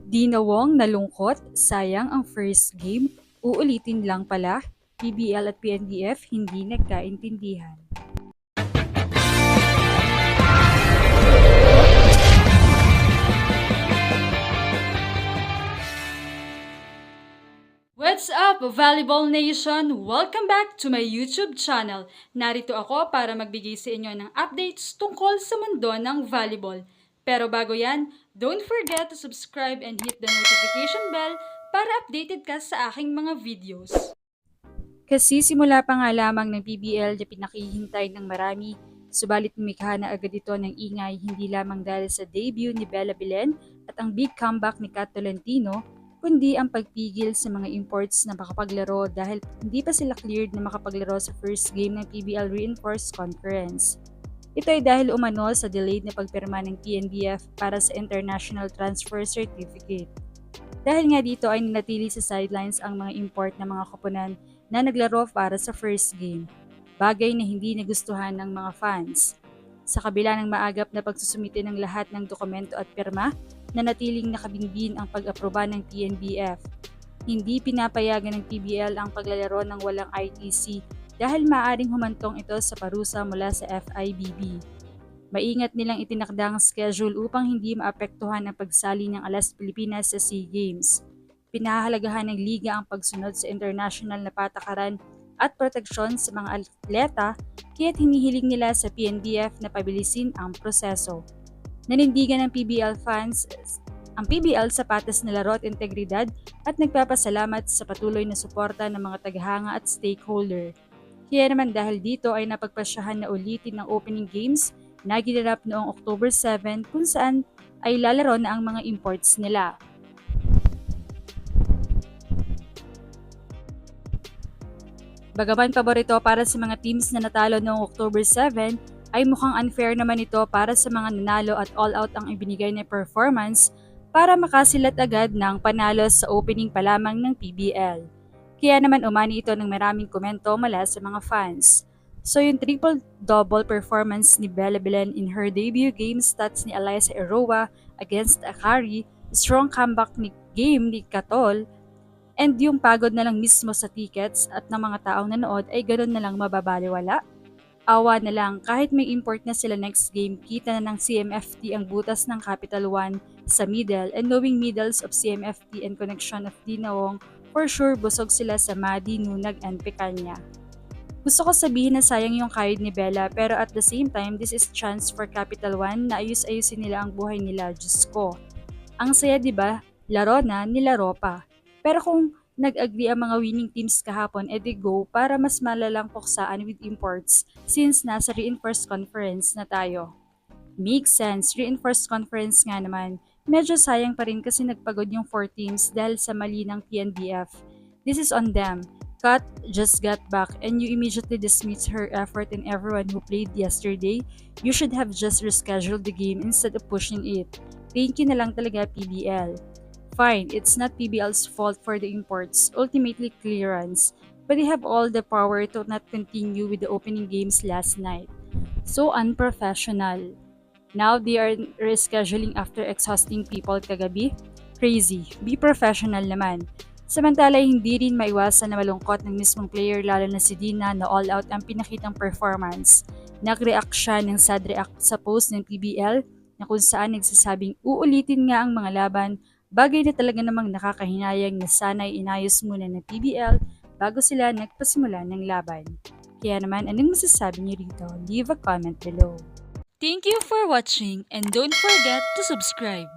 Dina Wong nalungkot, sayang ang first game, uulitin lang pala, PBL at PNDF hindi nagkaintindihan. What's up, Volleyball Nation? Welcome back to my YouTube channel. Narito ako para magbigay sa inyo ng updates tungkol sa mundo ng volleyball. Pero bago yan, don't forget to subscribe and hit the notification bell para updated ka sa aking mga videos. Kasi simula pa nga lamang ng PBL na pinakihintay ng marami, subalit lumikha na agad ito ng ingay hindi lamang dahil sa debut ni Bella Belen at ang big comeback ni Kat Tolentino, kundi ang pagpigil sa mga imports na makapaglaro dahil hindi pa sila cleared na makapaglaro sa first game ng PBL Reinforced Conference. Ito ay dahil umano sa delayed na pagpirma ng PNBF para sa International Transfer Certificate. Dahil nga dito ay nanatili sa sidelines ang mga import na mga koponan na naglaro para sa first game, bagay na hindi nagustuhan ng mga fans. Sa kabila ng maagap na pagsusumite ng lahat ng dokumento at pirma, nanatiling nakabinbin ang pag-aproba ng PNBF. Hindi pinapayagan ng PBL ang paglalaro ng walang ITC dahil maaaring humantong ito sa parusa mula sa FIBB. Maingat nilang itinakdang schedule upang hindi maapektuhan ang pagsali ng Alas Pilipinas sa SEA Games. Pinahahalagahan ng liga ang pagsunod sa international na patakaran at proteksyon sa mga atleta kaya't hinihiling nila sa PNBF na pabilisin ang proseso. Nanindigan ng PBL fans ang PBL sa patas na laro at integridad at nagpapasalamat sa patuloy na suporta ng mga tagahanga at stakeholder. Kaya naman dahil dito ay napagpasyahan na ulitin ng opening games na ginanap noong October 7 kung saan ay lalaro na ang mga imports nila. Bagaman paborito para sa mga teams na natalo noong October 7, ay mukhang unfair naman ito para sa mga nanalo at all-out ang ibinigay na performance para makasilat agad ng panalo sa opening pa lamang ng PBL. Kaya naman umani ito ng maraming komento mula sa mga fans. So yung triple-double performance ni Bella Belen in her debut game stats ni Alyssa Eroa against Akari, strong comeback ni game ni Katol, and yung pagod na lang mismo sa tickets at ng mga taong nanood ay ganoon na lang mababaliwala. Awa na lang kahit may import na sila next game, kita na ng CMFT ang butas ng Capital One sa middle and knowing middles of CMFT and connection of Dina Wong, for sure busog sila sa Madi, Nunag and Picanya. Gusto ko sabihin na sayang yung kayod ni Bella pero at the same time this is chance for Capital One na ayus-ayusin nila ang buhay nila, Diyos ko. Ang saya diba? Laro na, nilaro pa. Pero kung nag-agree ang mga winning teams kahapon, edi go para mas malalang puksaan with imports since nasa reinforced conference na tayo. Makes sense, reinforced conference nga naman. Medyo sayang pa rin kasi nagpagod yung 4 teams dahil sa mali ng PNBF. This is on them. Kat just got back and you immediately dismiss her effort and everyone who played yesterday. You should have just rescheduled the game instead of pushing it. Thank you na lang talaga PBL. Fine, it's not PBL's fault for the imports, ultimately clearance, but they have all the power to not continue with the opening games last night. So unprofessional. Now they are rescheduling after exhausting people kagabi? Crazy. Be professional naman. Samantala, hindi rin maiwasan na malungkot ng mismong player lalo na si Dina na all out ang pinakitang performance. Nag-react siya ng sad react sa post ng PBL na kung saan nagsasabing uulitin nga ang mga laban. Bagay na talaga namang nakakahinayang na sana'y inayos muna ng PBL bago sila nagpasimula ng laban. Kaya naman, anong masasabi niyo rito? Leave a comment below. Thank you for watching and don't forget to subscribe.